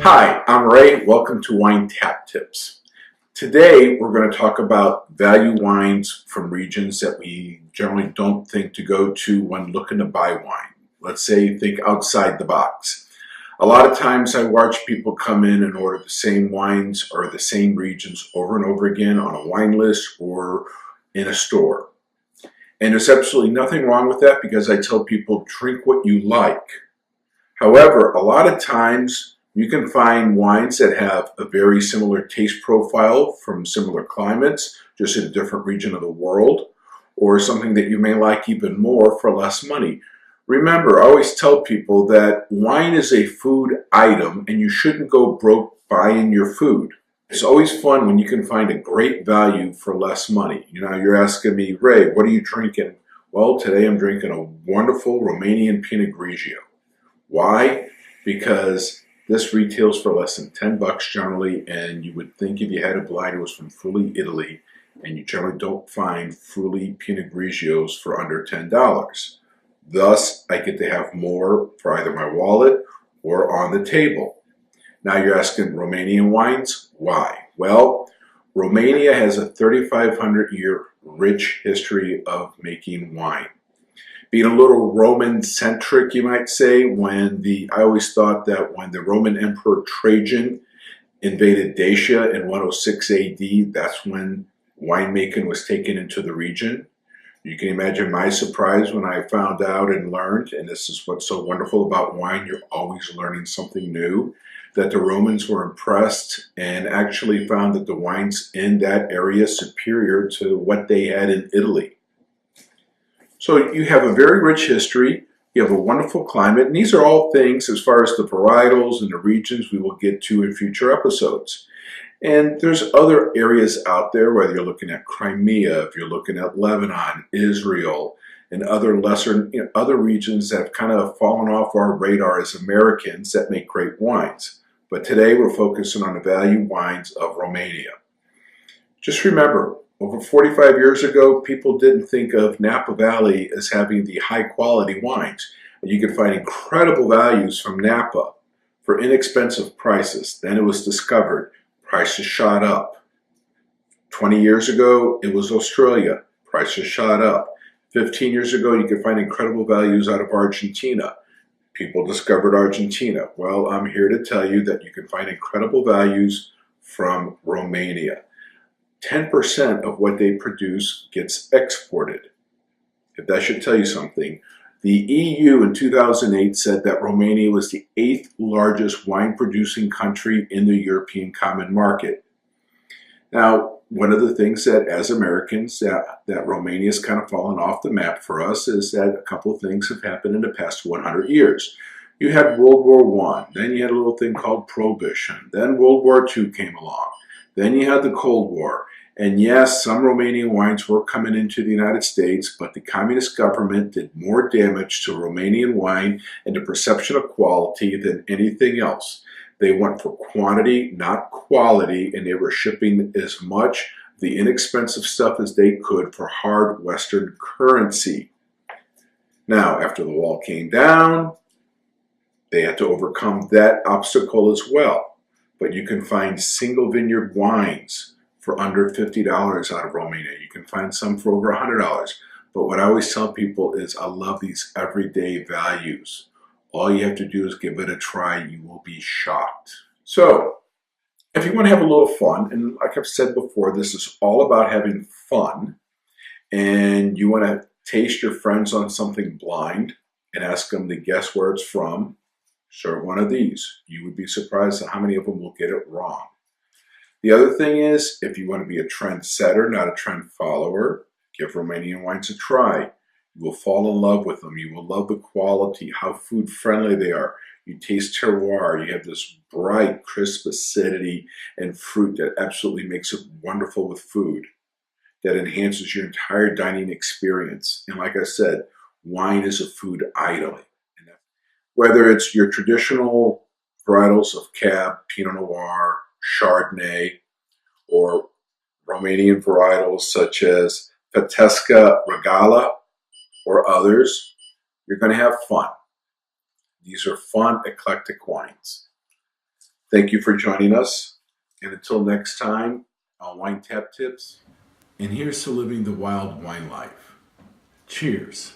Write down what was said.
Hi, I'm Ray. Welcome to Wine Tap Tips. Today we're going to talk about value wines from regions that we generally don't think to go to when looking to buy wine. Let's say think outside the box. A lot of times I watch people come in and order the same wines or the same regions over and over again on a wine list or in a store. And there's absolutely nothing wrong with that because I tell people drink what you like. However, a lot of times you can find wines that have a very similar taste profile from similar climates, just in a different region of the world, or something that you may like even more for less money. Remember, I always tell people that wine is a food item and you shouldn't go broke buying your food. It's always fun when you can find a great value for less money. You know, you're asking me, Ray, what are you drinking? Well, today I'm drinking a wonderful Romanian Pinot Grigio. Why? Because this retails for less than 10 bucks generally, and you would think if you had a blind it was from Friuli, Italy, and you generally don't find Friuli Pinot Grigios for under $10. Thus, I get to have more for either my wallet or on the table. Now you're asking Romanian wines? Why? Well, Romania has a 3,500-year rich history of making wine. Being a little Roman-centric, you might say, I always thought that when the Roman Emperor Trajan invaded Dacia in 106 AD, that's when winemaking was taken into the region. You can imagine my surprise when I found out and learned, and this is what's so wonderful about wine, you're always learning something new, that the Romans were impressed and actually found that the wines in that area superior to what they had in Italy. So you have a very rich history, you have a wonderful climate, and these are all things as far as the varietals and the regions we will get to in future episodes. And there's other areas out there, whether you're looking at Crimea, if you're looking at Lebanon, Israel, and other other regions that have kind of fallen off our radar as Americans that make great wines. But today we're focusing on the value wines of Romania. Just remember, over 45 years ago, people didn't think of Napa Valley as having the high quality wines. You could find incredible values from Napa for inexpensive prices. Then it was discovered, prices shot up. 20 years ago, it was Australia, prices shot up. 15 years ago, you could find incredible values out of Argentina. People discovered Argentina. Well, I'm here to tell you that you can find incredible values from Romania. 10% of what they produce gets exported. If that should tell you something, the EU in 2008 said that Romania was the 8th largest wine producing country in the European Common Market. Now, one of the things that as Americans that Romania has kind of fallen off the map for us is that a couple of things have happened in the past 100 years. You had World War I, then you had a little thing called Prohibition, then World War II came along. Then you had the Cold War. And yes, some Romanian wines were coming into the United States, but the communist government did more damage to Romanian wine and the perception of quality than anything else. They went for quantity, not quality, and they were shipping as much of the inexpensive stuff as they could for hard Western currency. Now, after the wall came down, they had to overcome that obstacle as well. But you can find single vineyard wines for under $50 out of Romania. You can find some for over $100. But what I always tell people is I love these everyday values. All you have to do is give it a try. You will be shocked. So, if you want to have a little fun, and like I've said before, this is all about having fun, and you want to taste your friends on something blind and ask them to guess where it's from, serve one of these. You would be surprised at how many of them will get it wrong. The other thing is, if you want to be a trendsetter, not a trend follower, give Romanian wines a try. You will fall in love with them. You will love the quality, how food friendly they are. You taste terroir. You have this bright, crisp acidity and fruit that absolutely makes it wonderful with food, that enhances your entire dining experience. And like I said, wine is a food item. Whether it's your traditional varietals of Cab, Pinot Noir, Chardonnay, or Romanian varietals such as Petesca Regala or others, you're going to have fun. These are fun, eclectic wines. Thank you for joining us. And until next time on Wine Tap Tips, and here's to living the wild wine life. Cheers.